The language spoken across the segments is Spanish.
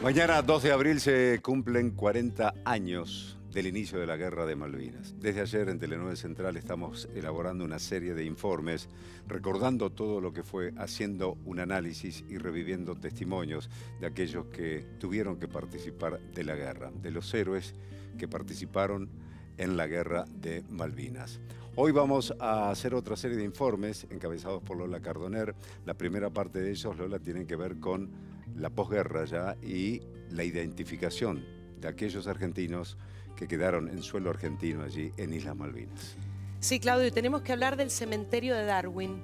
Mañana, 2 de abril, se cumplen 40 años del inicio de la Guerra de Malvinas. Desde ayer en Telenueve Central estamos elaborando una serie de informes, recordando todo lo que fue, haciendo un análisis y reviviendo testimonios de aquellos que tuvieron que participar de la guerra, de los héroes que participaron en la Guerra de Malvinas. Hoy vamos a hacer otra serie de informes encabezados por Lola Cardoner. La primera parte de ellos, Lola, tienen que ver con la posguerra ya y la identificación de aquellos argentinos que quedaron en suelo argentino allí en Islas Malvinas. Sí, Claudio, tenemos que hablar del cementerio de Darwin.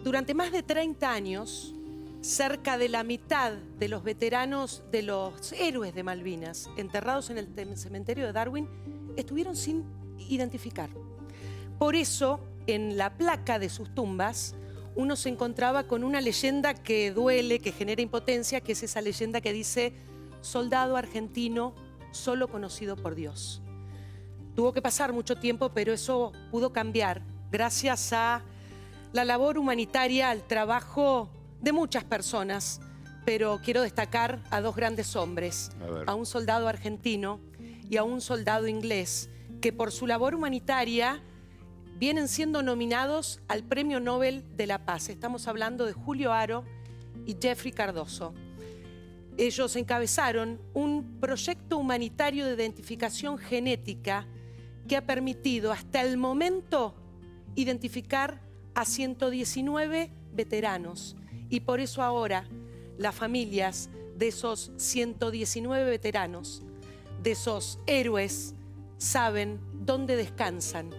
Durante más de 30 años, cerca de la mitad de los veteranos, de los héroes de Malvinas, enterrados en el cementerio de Darwin, estuvieron sin identificar. Por eso, en la placa de sus tumbas, uno se encontraba con una leyenda que duele, que genera impotencia, que es esa leyenda que dice: soldado argentino solo conocido por Dios. Tuvo que pasar mucho tiempo, pero eso pudo cambiar gracias a la labor humanitaria, al trabajo de muchas personas, pero quiero destacar a dos grandes hombres, a un soldado argentino y a un soldado inglés, que por su labor humanitaria vienen siendo nominados al Premio Nobel de la Paz. Estamos hablando de Julio Aro y Jeffrey Cardoso. Ellos encabezaron un proyecto humanitario de identificación genética que ha permitido hasta el momento identificar a 119 veteranos. Y por eso ahora las familias de esos 119 veteranos, de esos héroes, saben dónde descansan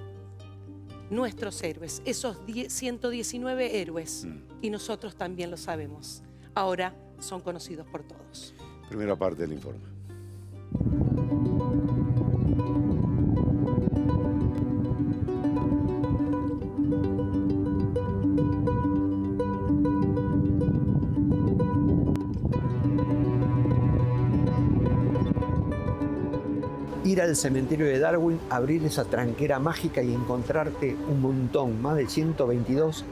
nuestros héroes, esos 119 héroes, y nosotros también lo sabemos. Ahora son conocidos por todos. Primera parte del informe. Ir al cementerio de Darwin, abrir esa tranquera mágica y encontrarte un montón, más de 122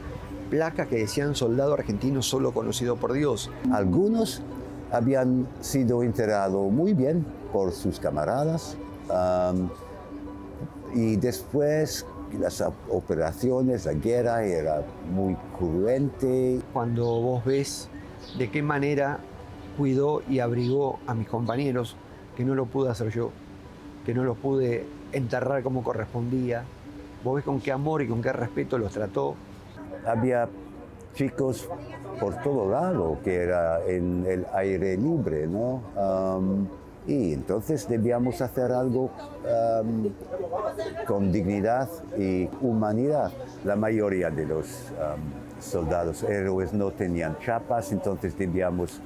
placas que decían soldado argentino solo conocido por Dios. Algunos habían sido enterrados muy bien por sus camaradas y después las operaciones, la guerra era muy cruente. Cuando vos ves de qué manera cuidó y abrigó a mis compañeros, que no lo pude hacer yo, que no los pude enterrar como correspondía. Vos ves con qué amor y con qué respeto los trató. Había chicos por todo lado, que era en el aire libre, ¿no? Y entonces debíamos hacer algo con dignidad y humanidad. La mayoría de los soldados héroes no tenían chapas, entonces debíamos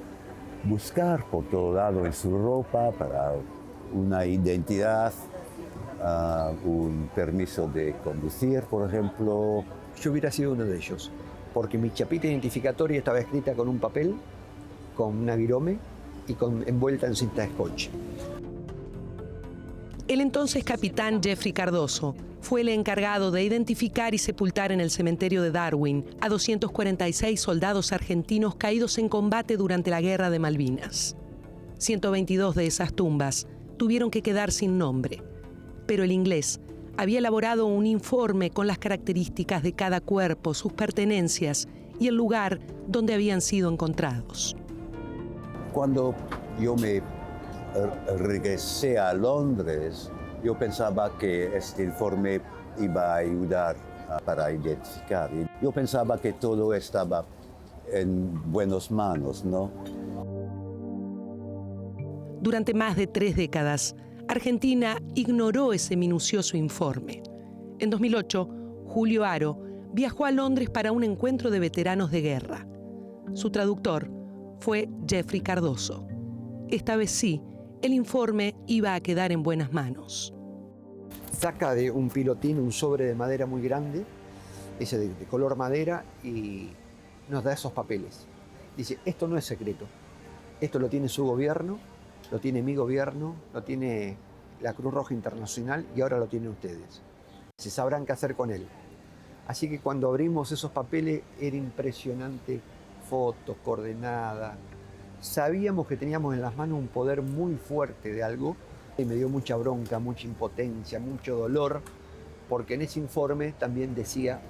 buscar por todo lado en su ropa para una identidad, un permiso de conducir, por ejemplo. Yo hubiera sido uno de ellos, porque mi chapita identificatoria estaba escrita con un papel, con una virome y envuelta en cinta de scotch. El entonces capitán Jeffrey Cardoso fue el encargado de identificar y sepultar en el cementerio de Darwin a 246 soldados argentinos caídos en combate durante la Guerra de Malvinas. 122 de esas tumbas tuvieron que quedar sin nombre, pero el inglés había elaborado un informe con las características de cada cuerpo, sus pertenencias y el lugar donde habían sido encontrados. Cuando yo me regresé a Londres, yo pensaba que este informe iba a ayudar para identificar. Yo pensaba que todo estaba en buenas manos, ¿no? Durante más de 3 décadas, Argentina ignoró ese minucioso informe. En 2008, Julio Aro viajó a Londres para un encuentro de veteranos de guerra. Su traductor fue Jeffrey Cardoso. Esta vez sí, el informe iba a quedar en buenas manos. Saca de un pilotín un sobre de madera muy grande, ese de color madera, y nos da esos papeles. Dice, esto no es secreto, esto lo tiene su gobierno, lo tiene mi gobierno, lo tiene la Cruz Roja Internacional y ahora lo tienen ustedes. Se sabrán qué hacer con él. Así que cuando abrimos esos papeles era impresionante, fotos, coordenadas, Sabíamos que teníamos en las manos un poder muy fuerte de algo y me dio mucha bronca, mucha impotencia, mucho dolor, porque en ese informe también decía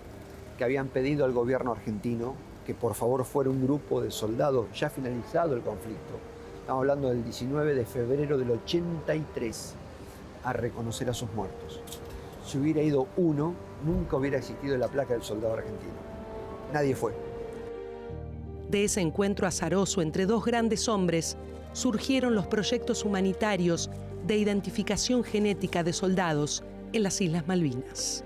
que habían pedido al gobierno argentino que por favor fuera un grupo de soldados, ya finalizado el conflicto. Estamos hablando del 19 de febrero del 83, a reconocer a sus muertos. Si hubiera ido uno, nunca hubiera existido la placa del soldado argentino. Nadie fue. De ese encuentro azaroso entre dos grandes hombres surgieron los proyectos humanitarios de identificación genética de soldados en las Islas Malvinas.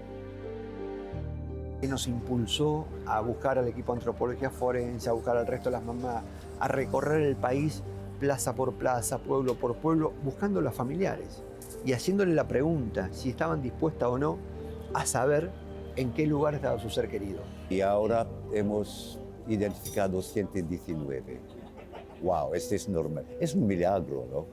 Nos impulsó a buscar al equipo de antropología forense, a buscar al resto de las mamás, a recorrer el país plaza por plaza, pueblo por pueblo, buscando a los familiares y haciéndole la pregunta si estaban dispuestas o no a saber en qué lugar estaba su ser querido. Y ahora hemos identificado 119. ¡Wow! Este es normal. Es un milagro, ¿no?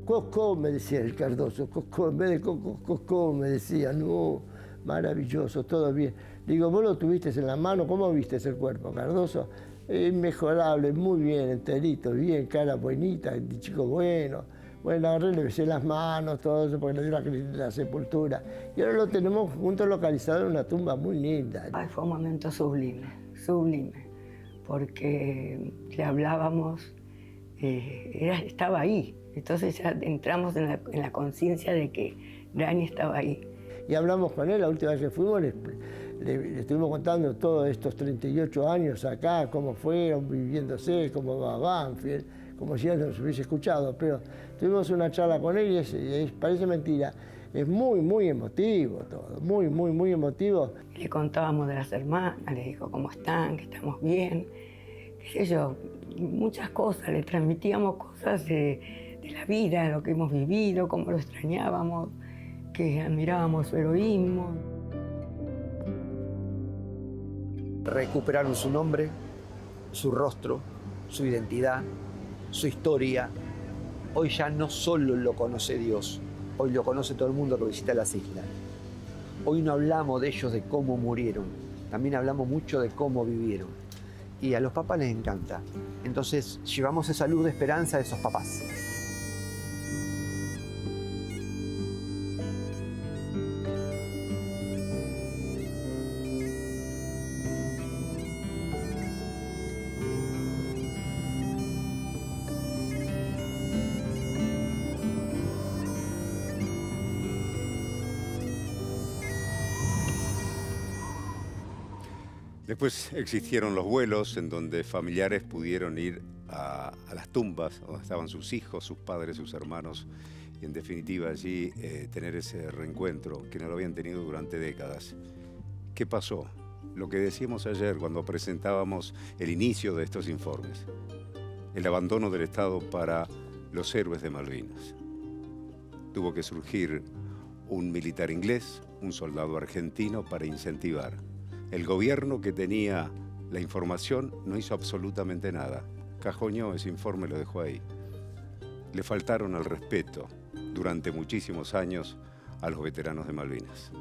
Cocó, me decía el Cardoso, Cocó, en vez de Coco, Cocó, me decía, no, maravilloso, todo bien. Digo, vos lo tuviste en la mano, ¿cómo viste el cuerpo, Cardoso? Inmejorable, muy bien, enterito, bien, cara bonita, chico bueno. Bueno, agarré, le besé las manos, todo eso, porque le dio la sepultura. Y ahora lo tenemos juntos localizado en una tumba muy linda. Ay, fue un momento sublime, sublime, porque le hablábamos, estaba ahí. Entonces ya entramos en la conciencia de que Dani estaba ahí. Y hablamos con él, la última vez que fuimos, le estuvimos contando todos estos 38 años acá, cómo fueron viviéndose, cómo va Banfield, como si él nos hubiese escuchado, pero tuvimos una charla con él y parece mentira, es muy, muy emotivo todo, muy, muy, muy emotivo. Le contábamos de las hermanas, le dijo cómo están, que estamos bien, qué sé yo, muchas cosas, le transmitíamos cosas de la vida, de lo que hemos vivido, cómo lo extrañábamos, que admirábamos su heroísmo. Recuperaron su nombre, su rostro, su identidad, su historia. Hoy ya no solo lo conoce Dios, hoy lo conoce todo el mundo que visita las islas. Hoy no hablamos de ellos, de cómo murieron, también hablamos mucho de cómo vivieron. Y a los papás les encanta. Entonces llevamos esa luz de esperanza a esos papás. Después existieron los vuelos en donde familiares pudieron ir a las tumbas donde estaban sus hijos, sus padres, sus hermanos y en definitiva allí tener ese reencuentro que no lo habían tenido durante décadas. ¿Qué pasó? Lo que decíamos ayer cuando presentábamos el inicio de estos informes. El abandono del Estado para los héroes de Malvinas. Tuvo que surgir un militar inglés, un soldado argentino para incentivar. El gobierno que tenía la información no hizo absolutamente nada. Cajoneó ese informe, lo dejó ahí. Le faltaron al respeto durante muchísimos años a los veteranos de Malvinas.